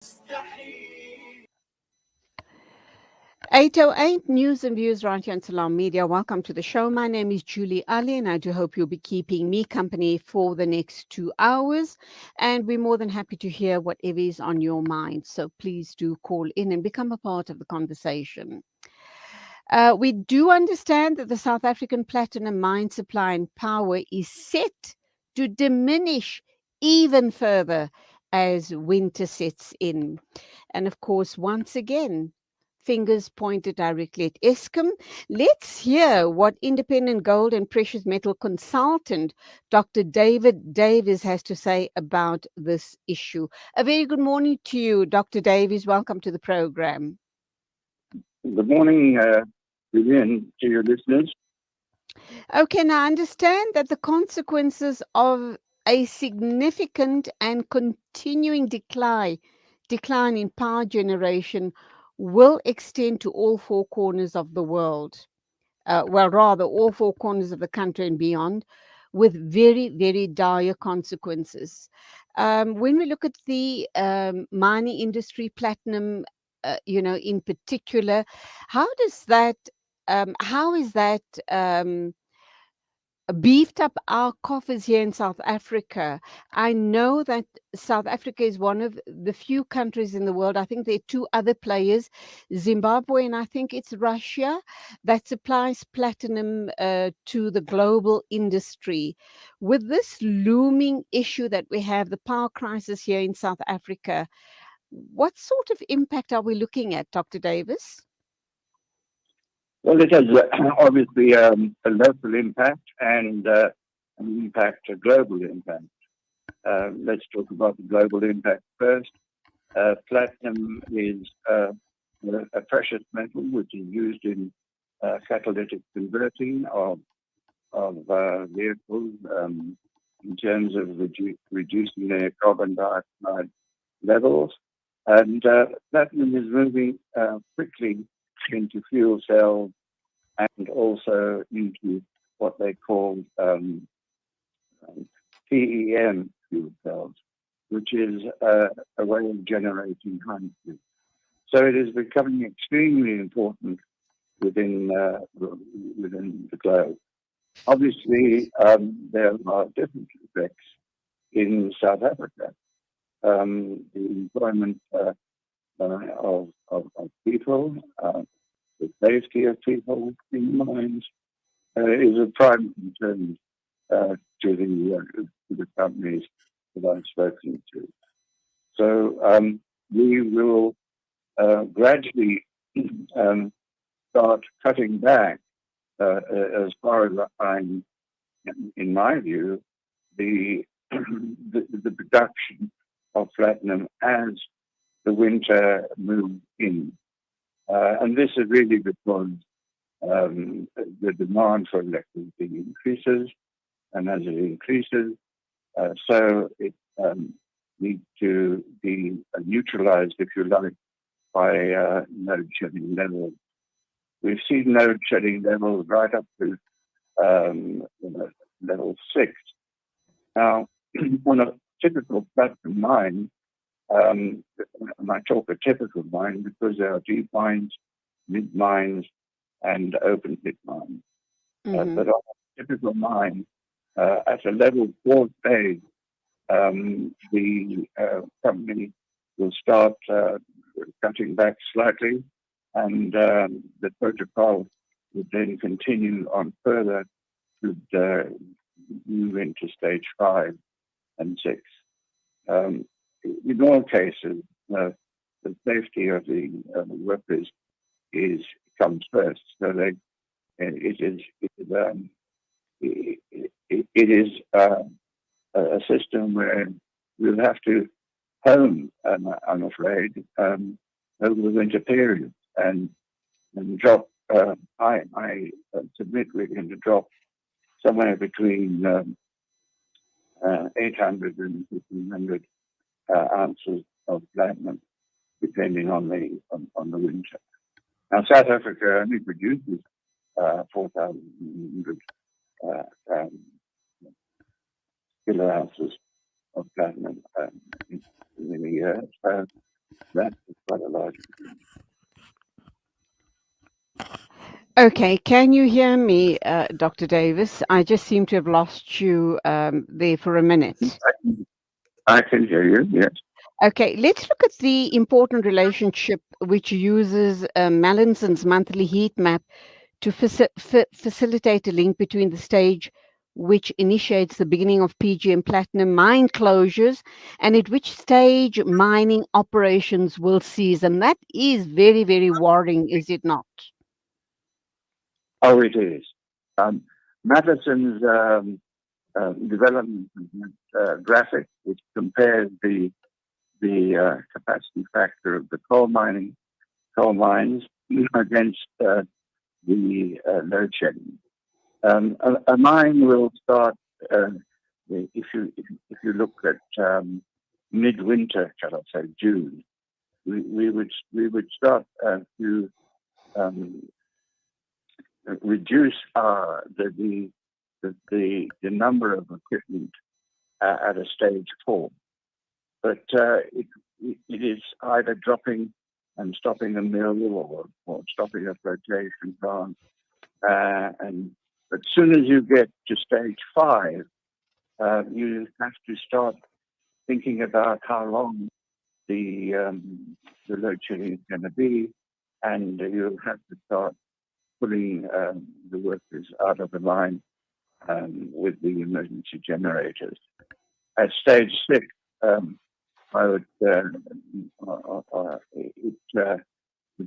808 News and Views right here on Salam Media. Welcome to the show. My name is Julie Ali, and I do hope you'll be keeping me company for the next 2 hours. And we're more than happy to hear whatever is on your mind. So please do call in and become a part of the conversation. We do understand that the South African platinum mine supply and power is set to diminish even further as winter sets in. And of course, once again, fingers pointed directly at Eskom. Let's hear what independent gold and precious metal consultant Dr. David Davies has to say about this issue. A very good morning to you, Dr. Davies. Welcome to the program. Good morning, Vivian, to your listeners. Okay, now I understand that the consequences of a significant and continuing decline in power generation will extend to all four corners of the world. Well, rather, all four corners of the country and beyond, with very, very dire consequences. When we look at the mining industry, platinum, in particular, how does that, how is that? Beefed up our coffers here in South Africa. I know that South Africa is one of the few countries in the world. I think there are two other players, Zimbabwe and I think it's Russia, that supplies platinum to the global industry. With this looming issue that we have, the power crisis here in South Africa, what sort of impact are we looking at, Dr. Davis? Well, it has obviously a local impact and an impact, a global impact. Let's talk about the global impact first. Platinum is a precious metal which is used in catalytic converting of vehicles in terms of reducing their carbon dioxide levels. And platinum is moving quickly into fuel cells and also into what they call PEM fuel cells, which is a way of generating hydrogen. So it is becoming extremely important within the globe. Obviously, there are different effects in South Africa. The employment of people, the safety of people in mines is a prime concern to the companies that I've spoken to. So we will gradually start cutting back, as far as I'm, in my view, the production of platinum as the winter moves in. And this is really because the demand for electricity increases, and as it increases, so it needs to be neutralized, if you like, by load shedding levels. We've seen load shedding levels right up to level 6. Now, on a typical platinum mine, and I talk a typical mine because there are deep mines, mid mines, and open pit mines. Mm-hmm. But on a typical mine, at a level 4 stage, the company will start cutting back slightly, and the protocol would then continue on further to move into stage 5 and 6. In all cases, the safety of the workers comes first. So it is a system where we'll have to home, I'm afraid, over the winter period and drop. I submit we're going to drop somewhere between 800 and 1,500 ounces of platinum, depending on the winter. Now, South Africa only produces 4,100 kilo ounces of platinum in a year. So That's quite a large. Okay, can you hear me, Dr. Davis? I just seem to have lost you there for a minute. I can hear you. Yes. Okay, let's look at the important relationship which uses Mallinson's monthly heat map to facilitate a link between the stage which initiates the beginning of PGM platinum mine closures and at which stage mining operations will cease. And that is very, very worrying, is it not? Oh, it is. Um, Matheson's development graphic, which compares the capacity factor of the coal mines against the load shedding. A mine will start if you look at midwinter, shall I say, June. We would start to um, reduce the number of equipment at a stage 4, but it is either dropping and stopping a mill or stopping a flotation plant. And as soon as you get to stage 5, you have to start thinking about how long the load shedding is going to be, and you have to start pulling the workers out of the line with the emergency generators. At stage 6, I would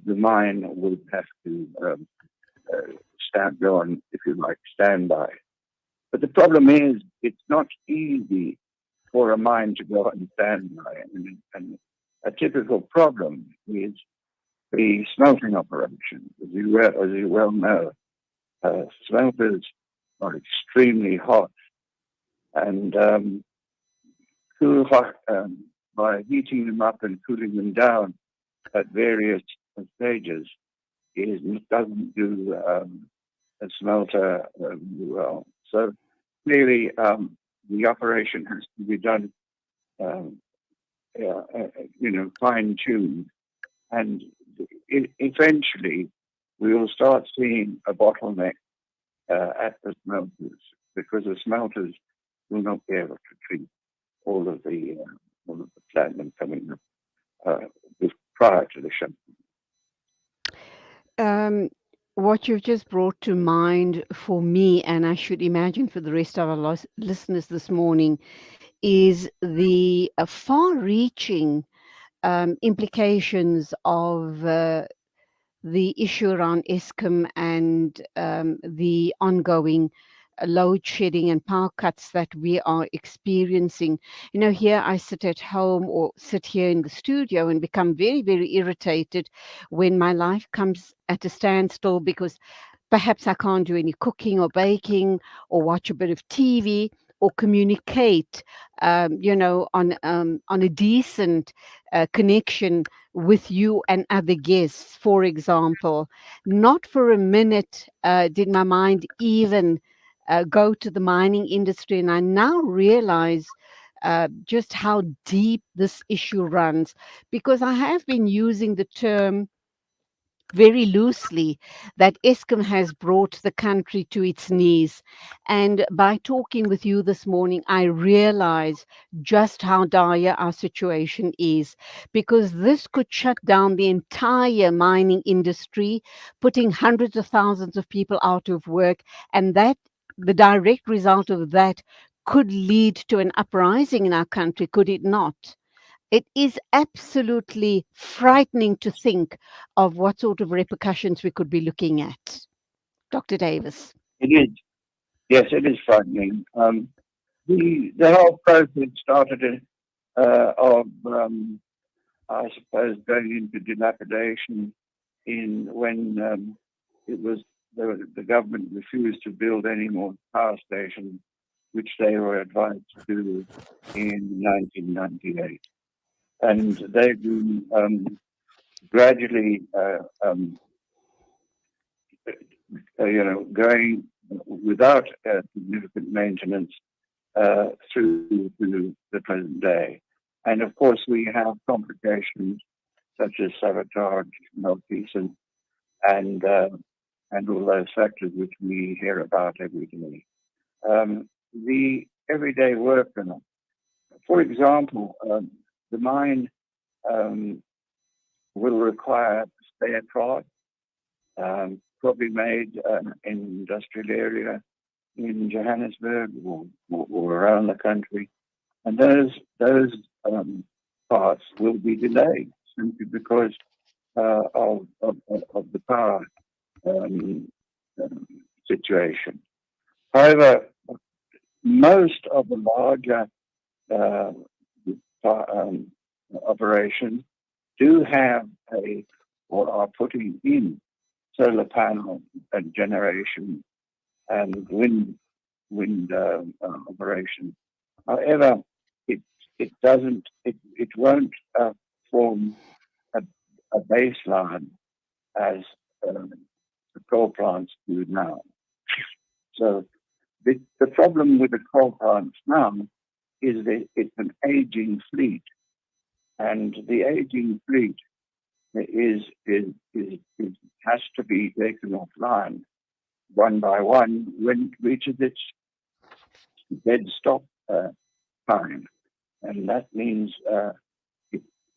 the mine would have to go on, if you like, standby. But the problem is, it's not easy for a mine to go on standby, and a typical problem is the smelting operation. As you well know, smelters are extremely hot, and cool hot by heating them up and cooling them down at various stages doesn't do a smelter well. So clearly, the operation has to be done, um, fine tuned, and eventually we will start seeing a bottleneck at the smelters, because the smelters will not be able to treat all of the platinum coming up prior to the shutdown. Um, what you've just brought to mind for me, and I should imagine for the rest of our listeners this morning, is the far reaching implications of the issue around Eskom and the ongoing load shedding and power cuts that we are experiencing. You know, here I sit at home or sit here in the studio and become very, very irritated when my life comes at a standstill because perhaps I can't do any cooking or baking or watch a bit of TV or communicate, on a decent connection with you and other guests, for example. Not for a minute did my mind even go to the mining industry, and I now realize just how deep this issue runs, because I have been using the term very loosely that Eskom has brought the country to its knees. And by talking with you this morning, I realize just how dire our situation is, because this could shut down the entire mining industry, putting hundreds of thousands of people out of work. And that the direct result of that could lead to an uprising in our country, could it not? It is absolutely frightening to think of what sort of repercussions we could be looking at. Dr. Davis. It is, yes, it is frightening. The whole process started of, I suppose, going into dilapidation in when it was the government refused to build any more power stations, which they were advised to do in 1998, and they've been gradually, going without significant maintenance through to the present day. And of course, we have complications such as sabotage, malfeasance, and all those factors which we hear about every day. The everyday worker, for example, the mine will require spare parts, probably made in an industrial area in Johannesburg or around the country, and those parts will be delayed simply because of the power situation. However, most of the larger operations do have or are putting in solar panel generation and wind operation. However, it won't form a baseline as the coal plants do now. So the problem with the coal plants now is that it's an aging fleet, and the aging fleet has to be taken offline one by one when it reaches its dead stop time, and that means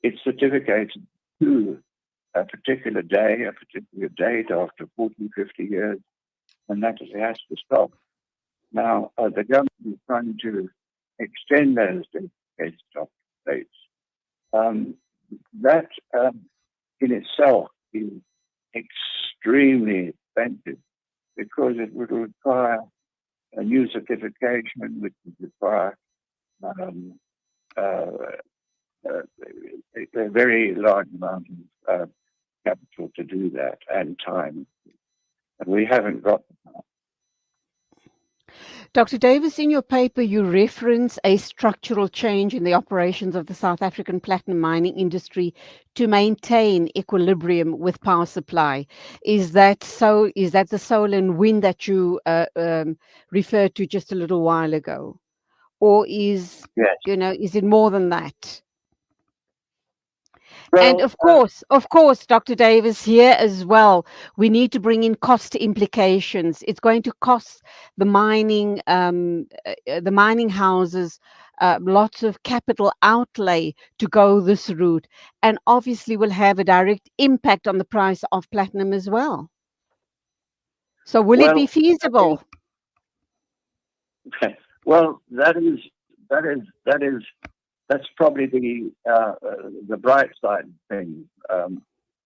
it's certificated to a particular day, a particular date after 40, 50 years, and that it has to stop. Now, the government is trying to extend those dead stop dates. That in itself is extremely expensive because it would require a new certification, which would require a very large amount of capital to do that and time. And we haven't got that. Dr. Davis, in your paper, you reference a structural change in the operations of the South African platinum mining industry to maintain equilibrium with power supply. Is that so? Is that the solar and wind that you referred to just a little while ago? Or is, Yes. Is it more than that? And Well, of course, Dr. Davis, here as well, we need to bring in cost implications. It's going to cost the mining houses lots of capital outlay to go this route, and obviously will have a direct impact on the price of platinum as well. So, will it be feasible? Well, that's probably the bright side of things.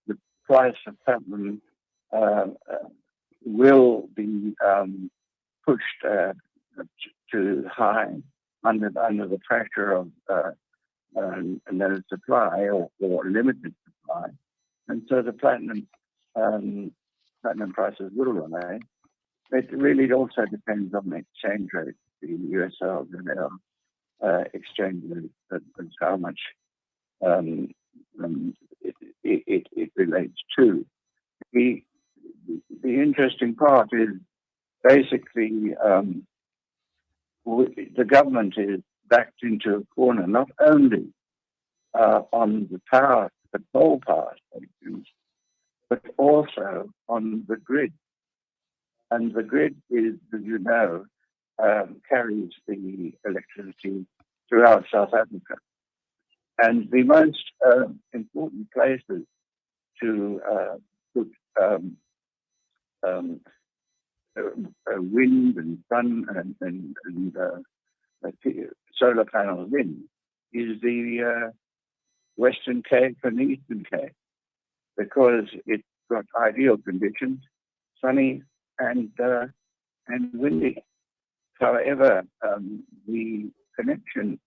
The price of platinum will be pushed too high under the pressure of no supply or limited supply, and so the platinum prices will rise. It really also depends on the exchange rate, the USL and our exchange rate, and how much it relates to. The interesting part is basically the government is backed into a corner, not only on the coal power stations, but also on the grid. And the grid is, as you know, carries the electricity throughout South Africa. And the most important places to put wind and sun and solar panels in is the Western Cape and Eastern Cape, because it's got ideal conditions, sunny and windy. However, the connection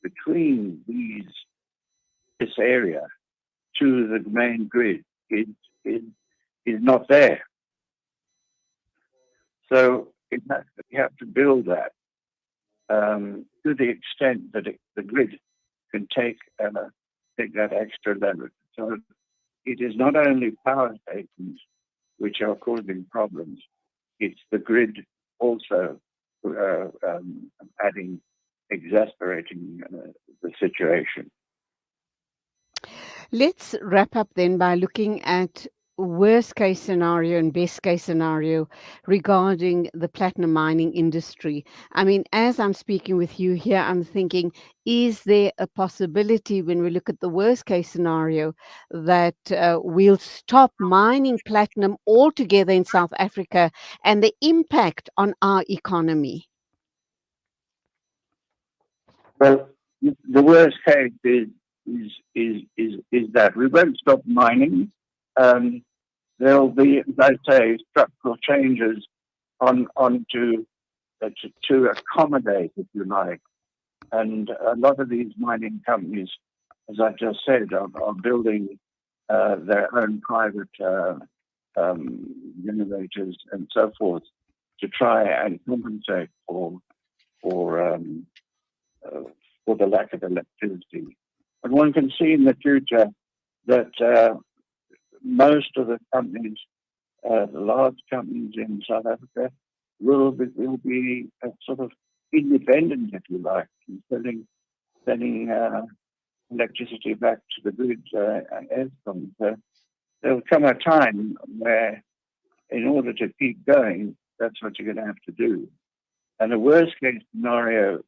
between this area to the main grid is not there. So you have to build that to the extent that the grid can take that extra leverage. So it is not only power stations which are causing problems; it's the grid also exasperating the situation. Let's wrap up then by looking at worst case scenario and best case scenario regarding the platinum mining industry. I mean, as I'm speaking with you here, I'm thinking, is there a possibility when we look at the worst case scenario that we'll stop mining platinum altogether in South Africa and the impact on our economy? Well, the worst case is that we won't stop mining. Um, there'll be, as I say, structural changes to accommodate, if you like. And a lot of these mining companies, as I just said, are building their own private generators and so forth to try and compensate for um, uh, for the lack of electricity. And one can see in the future that most of the companies, the large companies in South Africa, will be sort of independent, if you like, in selling electricity back to the grid and Eskom. So there'll come a time where, in order to keep going, that's what you're going to have to do. And the worst case scenario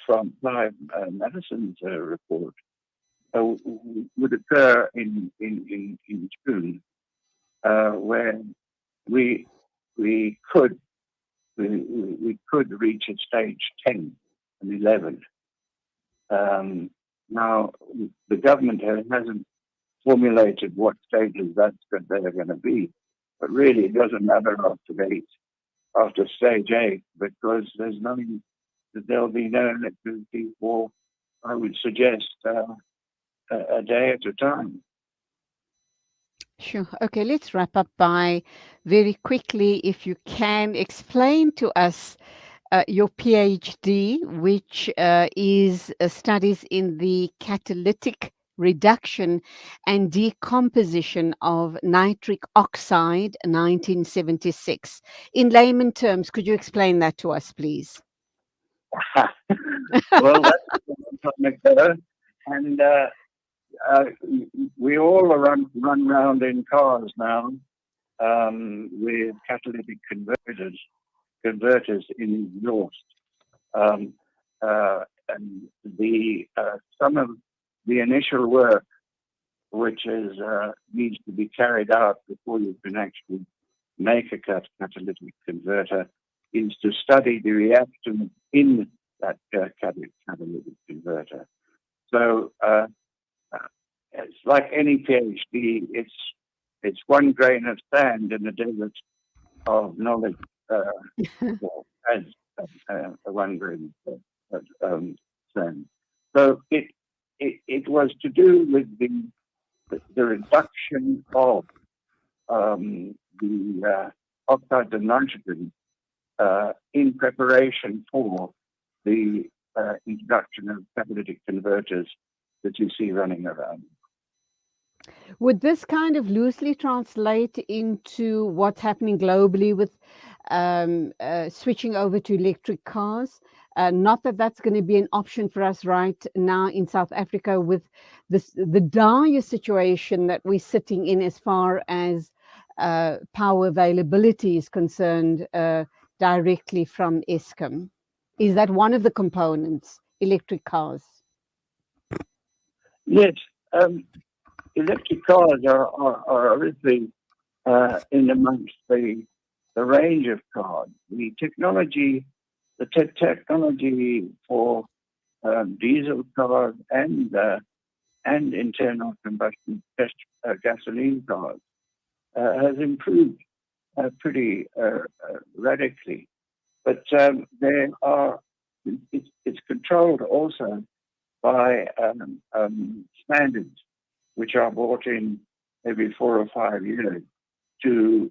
from Clive Madison's report would occur in June, where we we could we could reach a stage 10 and 11. Now, the government hasn't formulated what stages they're going to be, but really it doesn't matter after stage 8 because there'll be no electricity for, I would suggest, a day at a time. Sure. Okay, let's wrap up by very quickly, if you can, explain to us your PhD, which is studies in the catalytic reduction and decomposition of nitric oxide 1976. In layman terms, could you explain that to us, please? Well, that's a long time ago, and we all run around in cars now with catalytic converters in exhaust. Um, and some of the initial work, which needs to be carried out before you can actually make a catalytic converter, is to study the reaction in that catalytic converter. So it's like any PhD. It's one grain of sand in a desert of knowledge. As one grain of sand. So it was to do with the reduction of the oxides of nitrogen in preparation for the introduction of catalytic converters that you see running around. Would this kind of loosely translate into what's happening globally with switching over to electric cars? Not that that's going to be an option for us right now in South Africa with the dire situation that we're sitting in as far as power availability is concerned directly from Eskom. Is that one of the components, electric cars? Yes. Electric cars are obviously in amongst the range of cars. The technology for diesel cars and internal combustion gasoline cars has improved pretty radically. But it's controlled also by standards which are brought in every 4 or 5 years to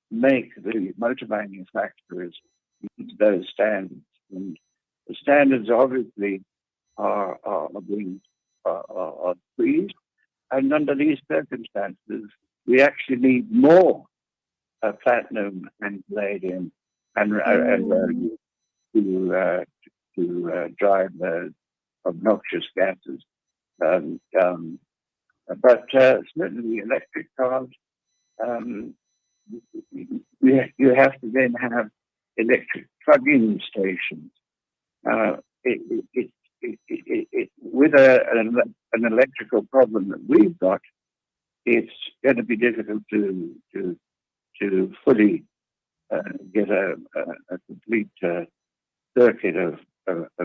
make the motor manufacturers meet those standards. And the standards obviously are being squeezed. And under these circumstances, we actually need more platinum and palladium and rhodium to drive the obnoxious gases. Um, um, but certainly electric cars, um, you have to then have electric plug-in stations. Uh, it, it, with an electrical problem that we've got, it's going to be difficult to fully get a complete circuit of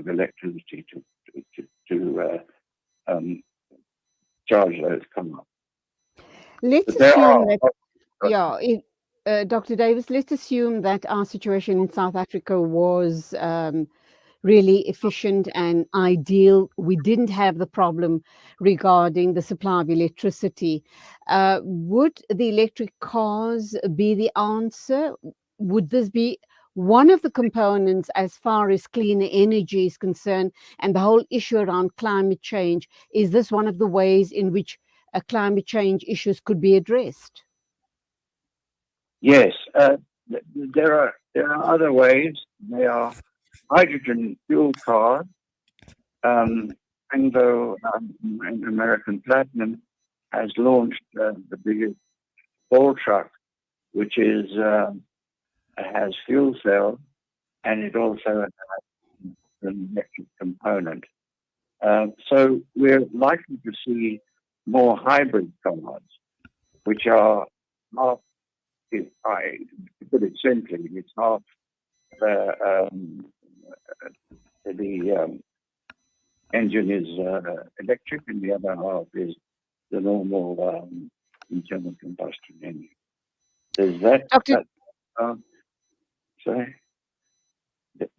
electricity to charge those cars. Let's But there assume are, that, yeah, Dr. Davis, let's assume that our situation in South Africa was really efficient and ideal. We didn't have the problem regarding the supply of electricity. Would the electric cars be the answer? Would this be one of the components as far as cleaner energy is concerned and the whole issue around climate change? Is this one of the ways in which climate change issues could be addressed? yes, there are other ways. There are hydrogen fuel cars. Anglo and American Platinum has launched the biggest ball truck, which has fuel cell, and it also has an electric component. So we're likely to see more hybrid cars, which are half, if I put it simply, it's half the engine is electric and the other half is the normal internal combustion engine. There's that. Dr. Sorry.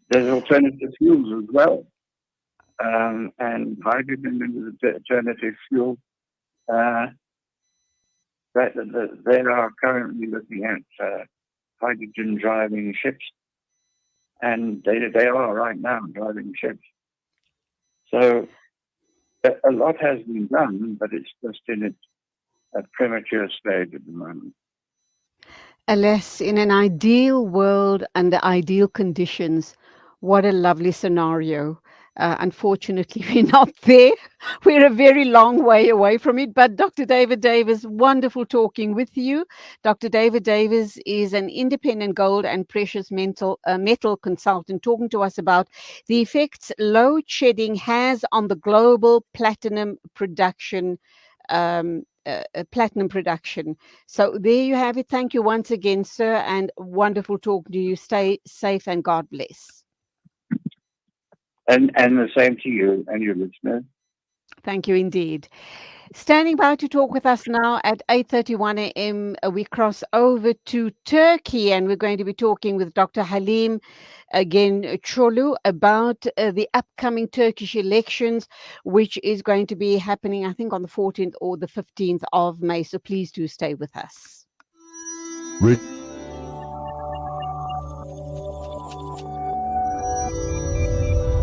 There's alternative fuels as well. And hydrogen is an alternative fuel. They are currently looking at hydrogen driving ships, and they are right now driving ships. So a lot has been done, but it's just in its premature stage at the moment. Alas, in an ideal world under ideal conditions, what a lovely scenario. Unfortunately, we're not there. We're a very long way away from it. But Dr. David Davis, wonderful talking with you. Dr. David Davis is an independent gold and precious metal consultant talking to us about the effects load shedding has on the global platinum production. Platinum production. So there you have it. Thank you once again, sir, and wonderful talking to you. Stay safe and God bless. And the same to you and your listeners. Thank you indeed. Standing by to talk with us now at 8:31 a.m. We cross over to Turkey, and we're going to be talking with Dr. Halim again Çolu about the upcoming Turkish elections, which is going to be happening, I think, on the 14th or the 15th of May. So please do stay with us.